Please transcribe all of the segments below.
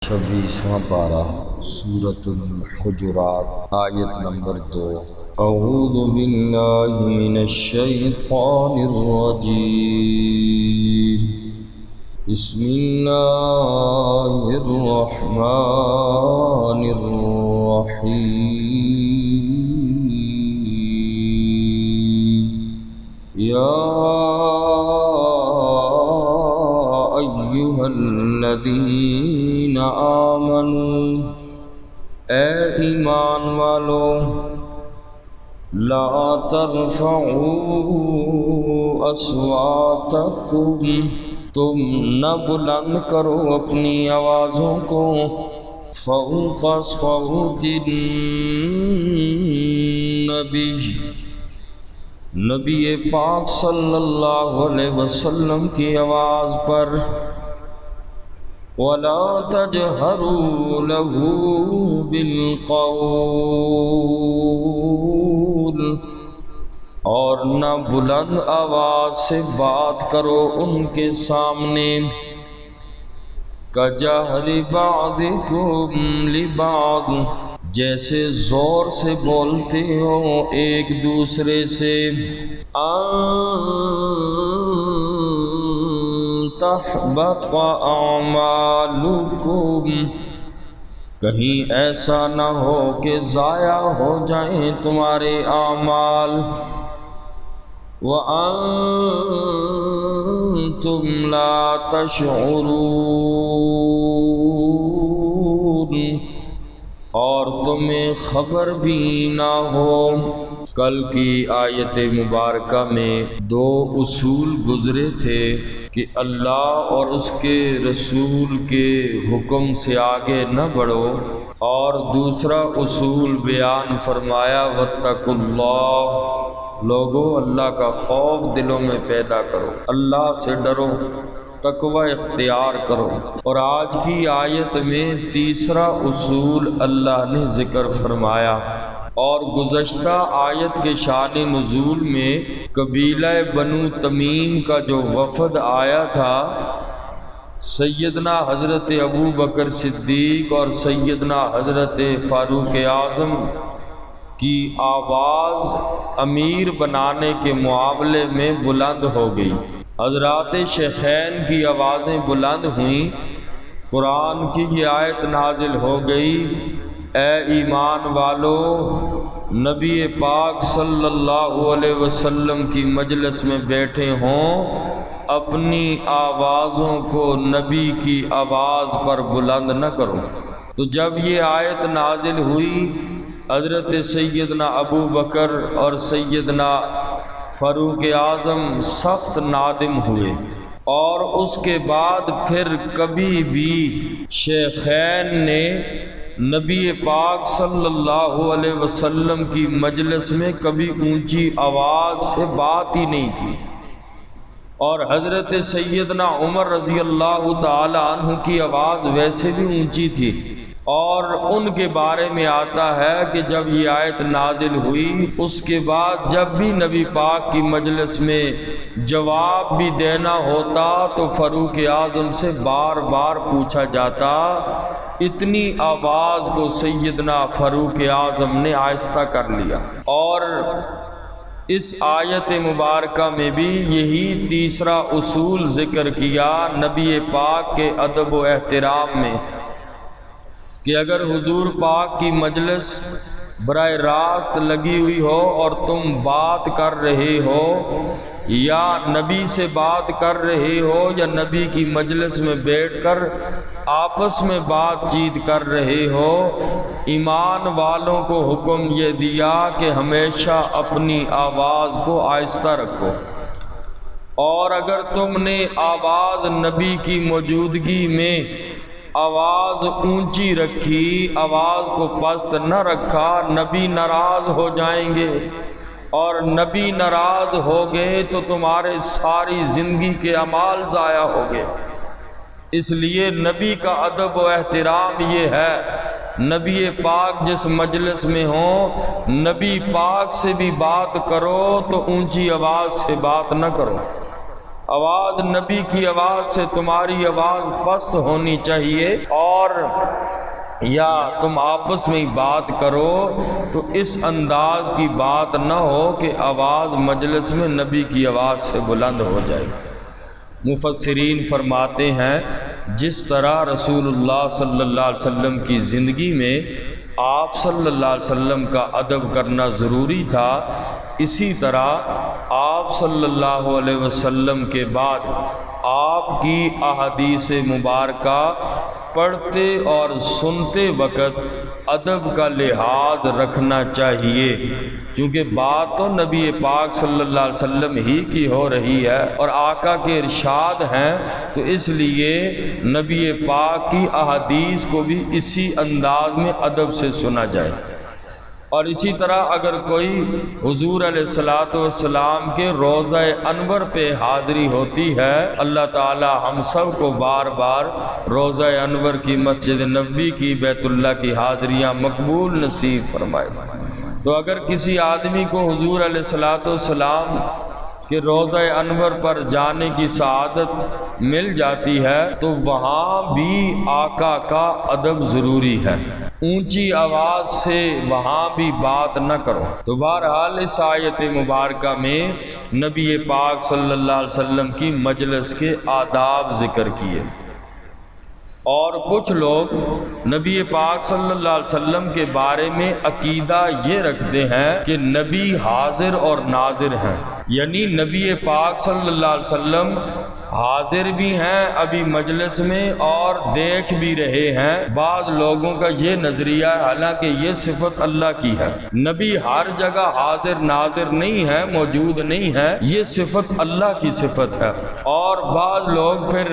26واں پارہ سورۃ الحجرات آیت نمبر 2۔ اعوذ باللہ من الشیطان الرجیم، بسم اللہ الرحمن الرحیم۔ یا ایھا الذین آمنوا، اے ایمان والو، لا ترفعوا اصواتکم، تم نہ بلند کرو اپنی آوازوں کو، فوق صوت النبی، نبی پاک صلی اللہ علیہ وسلم کی آواز پر، وَلَا تَجْهَرُوا لَهُ بِالْقَوْلِ، اور نہ بلند آواز سے بات کرو ان کے سامنے، كَجَهْرِ بَعْضِكُمْ لِبَعْضٍ، جیسے زور سے بولتے ہو ایک دوسرے سے، تحبط اعمالکم، کہیں ایسا نہ ہو کہ ضائع ہو جائیں تمہارے اعمال، وانتم لا تشعرون، اور تمہیں خبر بھی نہ ہو۔ کل کی آیت مبارکہ میں دو اصول گزرے تھے کہ اللہ اور اس کے رسول کے حکم سے آگے نہ بڑھو، اور دوسرا اصول بیان فرمایا واتقوا اللہ، لوگو اللہ کا خوف دلوں میں پیدا کرو، اللہ سے ڈرو، تقوی اختیار کرو۔ اور آج کی آیت میں تیسرا اصول اللہ نے ذکر فرمایا، اور گزشتہ آیت کے شان نزول میں قبیلہ بنو تمیم کا جو وفد آیا تھا، سیدنا حضرت ابو بکر صدیق اور سیدنا حضرت فاروق اعظم کی آواز امیر بنانے کے معاملے میں بلند ہو گئی، حضرات شیخین کی آوازیں بلند ہوئیں، قرآن کی یہ آیت نازل ہو گئی، اے ایمان والو، نبی پاک صلی اللہ علیہ وسلم کی مجلس میں بیٹھے ہوں، اپنی آوازوں کو نبی کی آواز پر بلند نہ کرو۔ تو جب یہ آیت نازل ہوئی، حضرت سیدنا ابو بکر اور سیدنا فاروق اعظم سخت نادم ہوئے، اور اس کے بعد پھر کبھی بھی شیخین نے نبی پاک صلی اللہ علیہ وسلم کی مجلس میں کبھی اونچی آواز سے بات ہی نہیں کی، اور حضرت سیدنا عمر رضی اللہ تعالی عنہ کی آواز ویسے بھی اونچی تھی، اور ان کے بارے میں آتا ہے کہ جب یہ آیت نازل ہوئی، اس کے بعد جب بھی نبی پاک کی مجلس میں جواب بھی دینا ہوتا تو فاروق اعظم سے بار بار پوچھا جاتا، اتنی آواز کو سیدنا فاروق اعظم نے آہستہ کر لیا۔ اور اس آیت مبارکہ میں بھی یہی تیسرا اصول ذکر کیا نبی پاک کے ادب و احترام میں، کہ اگر حضور پاک کی مجلس براہ راست لگی ہوئی ہو اور تم بات کر رہے ہو، یا نبی سے بات کر رہے ہو، یا نبی کی مجلس میں بیٹھ کر آپس میں بات چیت کر رہے ہو، ایمان والوں کو حکم یہ دیا کہ ہمیشہ اپنی آواز کو آہستہ رکھو، اور اگر تم نے آواز نبی کی موجودگی میں آواز اونچی رکھی، آواز کو پست نہ رکھا، نبی ناراض ہو جائیں گے، اور نبی ناراض ہو گئے تو تمہارے ساری زندگی کے اعمال ضائع ہو گئے۔ اس لیے نبی کا ادب و احترام یہ ہے، نبی پاک جس مجلس میں ہوں، نبی پاک سے بھی بات کرو تو اونچی آواز سے بات نہ کرو، آواز نبی کی آواز سے تمہاری آواز پست ہونی چاہیے، اور یا تم آپس میں بات کرو تو اس انداز کی بات نہ ہو کہ آواز مجلس میں نبی کی آواز سے بلند ہو جائے۔ مفسرین فرماتے ہیں جس طرح رسول اللہ صلی اللہ علیہ وسلم کی زندگی میں آپ صلی اللہ علیہ وسلم کا ادب کرنا ضروری تھا، اسی طرح آپ صلی اللہ علیہ وسلم کے بعد آپ کی احادیث مبارکہ پڑھتے اور سنتے وقت ادب کا لحاظ رکھنا چاہیے، کیونکہ بات تو نبی پاک صلی اللہ علیہ وسلم ہی کی ہو رہی ہے اور آقا کے ارشاد ہیں، تو اس لیے نبی پاک کی احادیث کو بھی اسی انداز میں ادب سے سنا جائے۔ اور اسی طرح اگر کوئی حضور علیہ الصلوۃ والسلام کے روضہ انور پہ حاضری ہوتی ہے، اللہ تعالی ہم سب کو بار بار روضہ انور کی مسجد نبوی کی بیت اللہ کی حاضریاں مقبول نصیب فرمائے۔ تو اگر کسی آدمی کو حضور علیہ الصلوۃ والسلام کہ روضہ انور پر جانے کی سعادت مل جاتی ہے تو وہاں بھی آقا کا ادب ضروری ہے، اونچی آواز سے وہاں بھی بات نہ کرو۔ تو بہرحال اس آیت مبارکہ میں نبی پاک صلی اللہ علیہ وسلم کی مجلس کے آداب ذکر کیے، اور کچھ لوگ نبی پاک صلی اللہ علیہ وسلم کے بارے میں عقیدہ یہ رکھتے ہیں کہ نبی حاضر اور ناظر ہیں، یعنی نبی پاک صلی اللہ علیہ وسلم حاضر بھی ہیں ابھی مجلس میں اور دیکھ بھی رہے ہیں۔ بعض لوگوں کا یہ نظریہ ہے، حالانکہ یہ صفت اللہ کی ہے، نبی ہر جگہ حاضر ناظر نہیں ہے، موجود نہیں ہے، یہ صفت اللہ کی صفت ہے۔ اور بعض لوگ پھر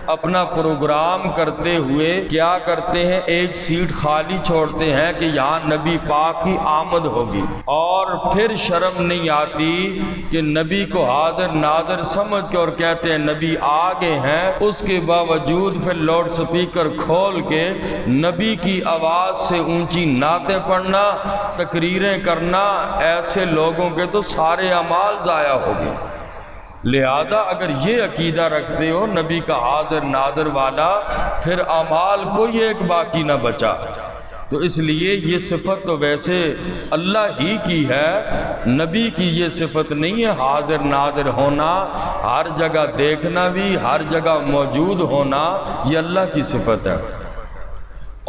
اپنا پروگرام کرتے ہوئے کیا کرتے ہیں، ایک سیٹ خالی چھوڑتے ہیں کہ یہاں نبی پاک کی آمد ہوگی، اور پھر شرم نہیں آتی کہ نبی کو حاضر ناظر سمجھ کے اور کہتے ہیں نبی آگے ہیں، اس کے باوجود پھر لاؤڈ سپیکر کھول کے نبی کی آواز سے اونچی نعتیں پڑھنا، تقریریں کرنا، ایسے لوگوں کے تو سارے اعمال ضائع ہو گئے۔ لہذا اگر یہ عقیدہ رکھتے ہو نبی کا حاضر ناظر والا، پھر اعمال کوئی ایک باقی نہ بچا۔ تو اس لیے یہ صفت تو ویسے اللہ ہی کی ہے، نبی کی یہ صفت نہیں ہے حاضر ناظر ہونا، ہر جگہ دیکھنا بھی، ہر جگہ موجود ہونا، یہ اللہ کی صفت ہے۔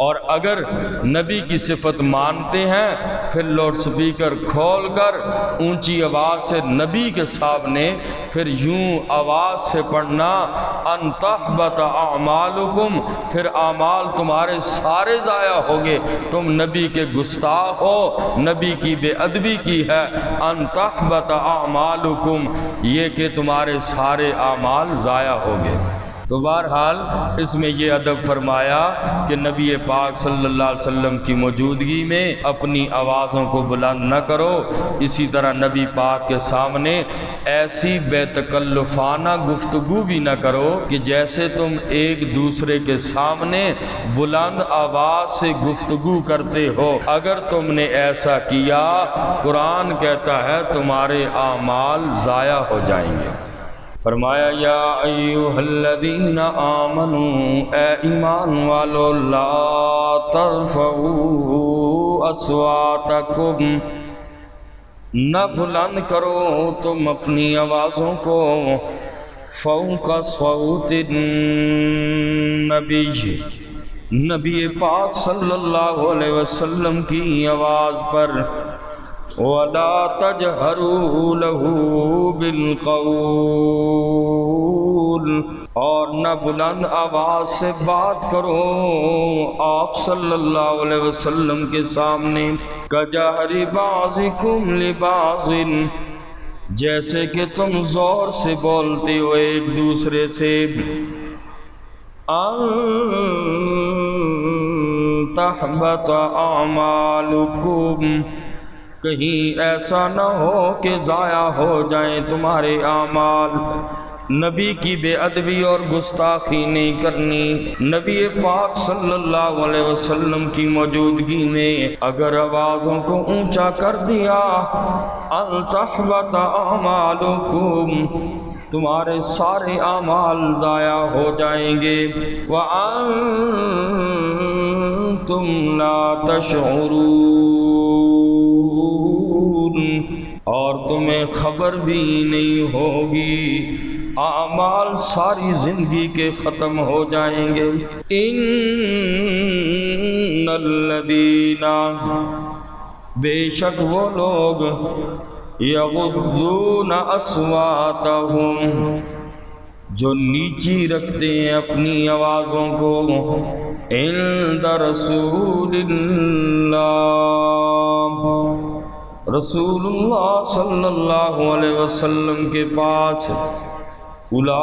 اور اگر نبی کی صفت مانتے ہیں پھر لاؤڈ سپیکر کھول کر اونچی آواز سے نبی کے سامنے پھر یوں آواز سے پڑھنا، ان تحبط اعمالکم، پھر اعمال تمہارے سارے ضائع ہوگے، تم نبی کے گستاخ ہو، نبی کی بے ادبی کی ہے۔ ان تحبط اعمالکم، یہ کہ تمہارے سارے اعمال ضائع ہوگے۔ تو بہرحال اس میں یہ ادب فرمایا کہ نبی پاک صلی اللہ علیہ وسلم کی موجودگی میں اپنی آوازوں کو بلند نہ کرو، اسی طرح نبی پاک کے سامنے ایسی بے تکلفانہ گفتگو بھی نہ کرو کہ جیسے تم ایک دوسرے کے سامنے بلند آواز سے گفتگو کرتے ہو۔ اگر تم نے ایسا کیا، قرآن کہتا ہے تمہارے اعمال ضائع ہو جائیں گے۔ فرمایا یا ایھا الذین آمنوا، اے ایمان والو، لا ترفعوا اصواتکم، نہ بلند کرو تم اپنی آوازوں کو، فوق صوت النبی، نبی پاک صلی اللہ علیہ وسلم کی آواز پر، وَلَا تَجْهَرُوا لَهُ بِالْقَوْلِ، اور نہ بلند آواز سے بات کرو آپ صلی اللہ علیہ وسلم کے سامنے، كَجَهْرِ بَعْضِكُمْ لِبَعْضٍ، جیسے کہ تم زور سے بولتے ہو ایک دوسرے سے، أَن تَحْبَطَ أَعْمَالُكُمْ، کہیں ایسا نہ ہو کہ ضائع ہو جائیں تمہارے اعمال۔ نبی کی بے ادبی اور گستاخی نہیں کرنی۔ نبی پاک صلی اللہ علیہ وسلم کی موجودگی میں اگر آوازوں کو اونچا کر دیا، ان تحبط اعمالکم، تمہارے سارے اعمال ضائع ہو جائیں گے۔ وَأَنتُمْ لَا تَشْعُرُونَ، اور تمہیں خبر بھی نہیں ہوگی، اعمال ساری زندگی کے ختم ہو جائیں گے۔ ان الذین، بے شک وہ لوگ، یغضون اصواتہم، جو نیچی رکھتے ہیں اپنی آوازوں کو، عند رسول اللہ، رسول اللہ صلی اللہ علیہ وسلم کے پاس، اولئک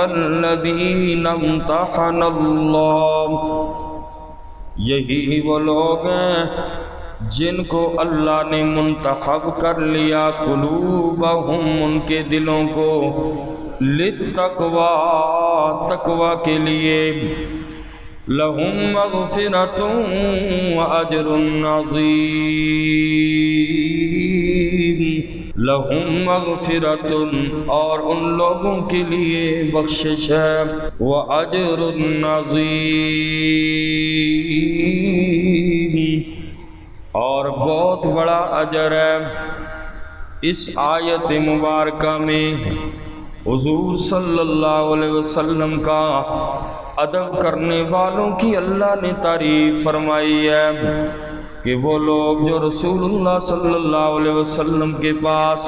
الذین امتحن اللہ، یہی وہ لوگ ہیں جن کو اللہ نے منتخب کر لیا، قلوبہم، ان کے دلوں کو، للتقوی، تقوی کے لیے، لہم مغفرۃ واجر عظیم، لہم مغفرۃ، اور ان لوگوں کے لیے بخشش ہے، واجر عظیم، اور بہت بڑا اجر ہے۔ اس آیت مبارکہ میں حضور صلی اللہ علیہ وسلم کا ادب کرنے والوں کی اللہ نے تعریف فرمائی ہے کہ وہ لوگ جو رسول اللہ صلی اللہ علیہ وسلم کے پاس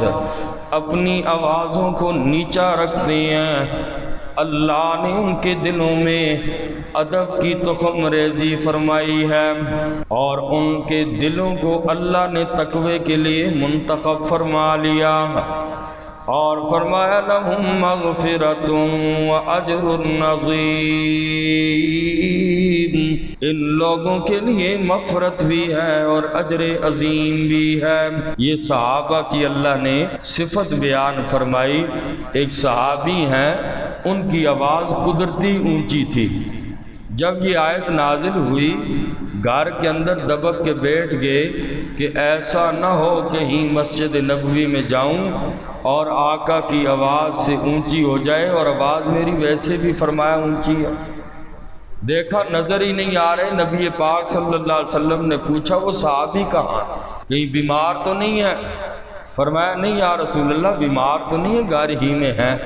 اپنی آوازوں کو نیچا رکھتے ہیں، اللہ نے ان کے دلوں میں ادب کی تخم ریزی فرمائی ہے، اور ان کے دلوں کو اللہ نے تقوی کے لیے منتخب فرما لیا، اور فرمایا لہم مغفرۃ واجر عظیم، ان لوگوں کے لیے مغفرت بھی ہے اور اجر عظیم بھی ہے۔ یہ صحابہ کی اللہ نے صفت بیان فرمائی۔ ایک صحابی ہیں، ان کی آواز قدرتی اونچی تھی۔ جب یہ آیت نازل ہوئی، گھر کے اندر دبک کے بیٹھ گئے کہ ایسا نہ ہو کہیں مسجد نبوی میں جاؤں اور آقا کی آواز سے اونچی ہو جائے، اور آواز میری ویسے بھی فرمایا اونچی ہے۔ دیکھا نظر ہی نہیں آ رہے، نبی پاک صلی اللہ علیہ وسلم نے پوچھا وہ صحابی کہاں، کہیں بیمار تو نہیں ہے؟ فرمایا نہیں یا رسول اللہ، بیمار تو نہیں ہے، گھر ہی میں ہیں۔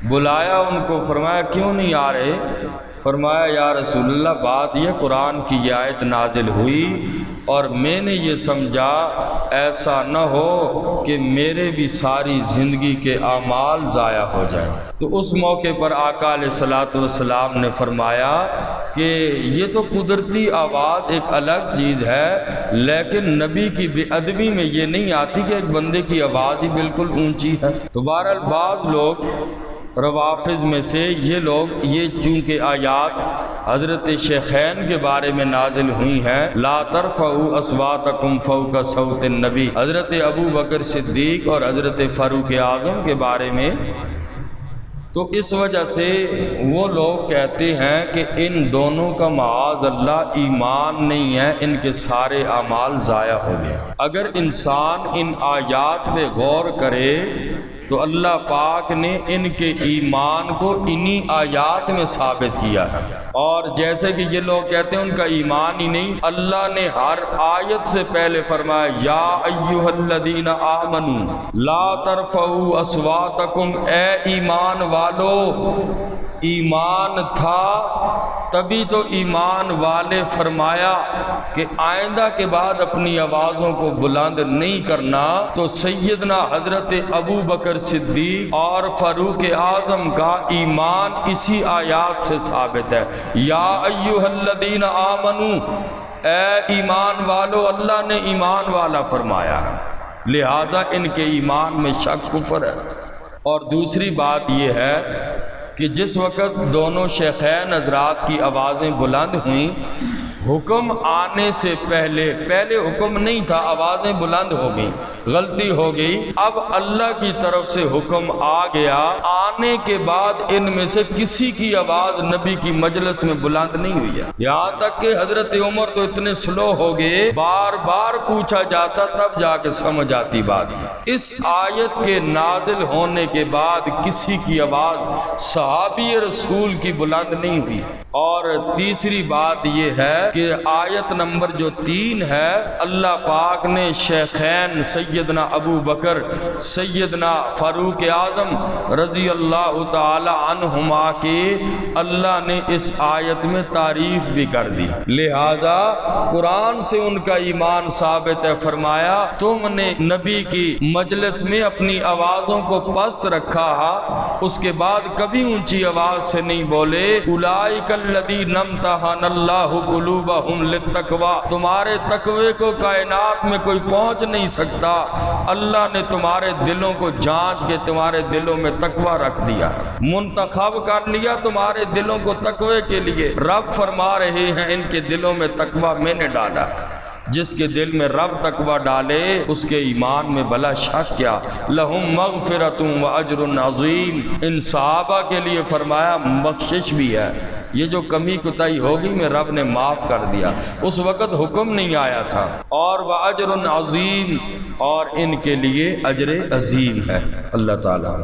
بلایا ان کو، فرمایا کیوں نہیں آ رہے؟ فرمایا یا رسول اللہ، بات یہ قرآن کی یہ آیت نازل ہوئی اور میں نے یہ سمجھا ایسا نہ ہو کہ میرے بھی ساری زندگی کے اعمال ضائع ہو جائیں۔ تو اس موقع پر آقا علیہ الصلوۃ والسلام نے فرمایا کہ یہ تو قدرتی آواز ایک الگ چیز ہے، لیکن نبی کی بے ادبی میں یہ نہیں آتی کہ ایک بندے کی آواز ہی بالکل اونچی ہے۔ تو بہرحال بعض لوگ روافظ میں سے یہ لوگ، یہ چونکہ آیات حضرت شیخین کے بارے میں نازل ہوئی ہیں، لا ترفعوا اصواتکم فوق صوت النبی، حضرت ابو بکر صدیق اور حضرت فاروق اعظم کے بارے میں، تو اس وجہ سے وہ لوگ کہتے ہیں کہ ان دونوں کا معاذ اللہ ایمان نہیں ہے، ان کے سارے اعمال ضائع ہو گئے۔ اگر انسان ان آیات پہ غور کرے تو اللہ پاک نے ان کے ایمان کو انہی آیات میں ثابت کیا ہے، اور جیسے کہ یہ لوگ کہتے ہیں ان کا ایمان ہی نہیں، اللہ نے ہر آیت سے پہلے فرمایا یا ایھا الذین آمنوا لا ترفعوا اصواتکم، اے ایمان والو، ایمان تھا تبھی تو ایمان والے فرمایا کہ آئندہ کے بعد اپنی آوازوں کو بلند نہیں کرنا۔ تو سیدنا حضرت ابو بکر صدیق اور فاروق اعظم کا ایمان اسی آیات سے ثابت ہے، یا ایھا الذین آمنوا، اے ایمان والو، اللہ نے ایمان والا فرمایا ہے، لہذا ان کے ایمان میں شک کفر ہے۔ اور دوسری بات یہ ہے کہ جس وقت دونوں شیخین حضرات کی آوازیں بلند ہوئیں حکم آنے سے پہلے حکم نہیں تھا، آوازیں بلند ہو گئیں، غلطی ہو گئی، اب اللہ کی طرف سے حکم آ گیا، آنے کے بعد ان میں سے کسی کی آواز نبی کی مجلس میں بلند نہیں ہوئی ہے، یہاں تک کہ حضرت عمر تو اتنے سلو ہو گئے، بار بار پوچھا جاتا تب جا کے سمجھ آتی بات۔ اس آیت کے نازل ہونے کے بعد کسی کی آواز صحابی رسول کی بلند نہیں ہوئی۔ اور تیسری بات یہ ہے کہ آیت نمبر جو 3 ہے، اللہ پاک نے شیخین سیدنا ابو بکر سیدنا فاروق اعظم رضی اللہ تعالی عنہما کے اللہ نے اس آیت میں تعریف بھی کر دی، لہذا قرآن سے ان کا ایمان ثابت ہے۔ فرمایا تم نے نبی کی مجلس میں اپنی آوازوں کو پست رکھا، اس کے بعد کبھی اونچی آواز سے نہیں بولے، اولئک الذین امتحن اللہ قلوبہم للتقوی، تمہارے تقوی کو کائنات میں کوئی پہنچ نہیں سکتا، اللہ نے تمہارے دلوں کو جانچ کے تمہارے دلوں میں تقوی رکھ دیا، منتخب کر لیا تمہارے دلوں کو تقوی کے لیے۔ رب فرما رہے ہیں ان کے دلوں میں تقوی میں نے ڈالا، جس کے دل میں رب تقوی ڈالے اس کے ایمان میں بلا شک کیا، لہم مغفرۃ و اجر عظیم، ان صحابہ کے لیے فرمایا بخشش بھی ہے، یہ جو کمی کوتاہی ہوگی میں رب نے معاف کر دیا، اس وقت حکم نہیں آیا تھا، اور و اجر عظیم، اور ان کے لیے اجر عظیم ہے۔ اللہ تعالیٰ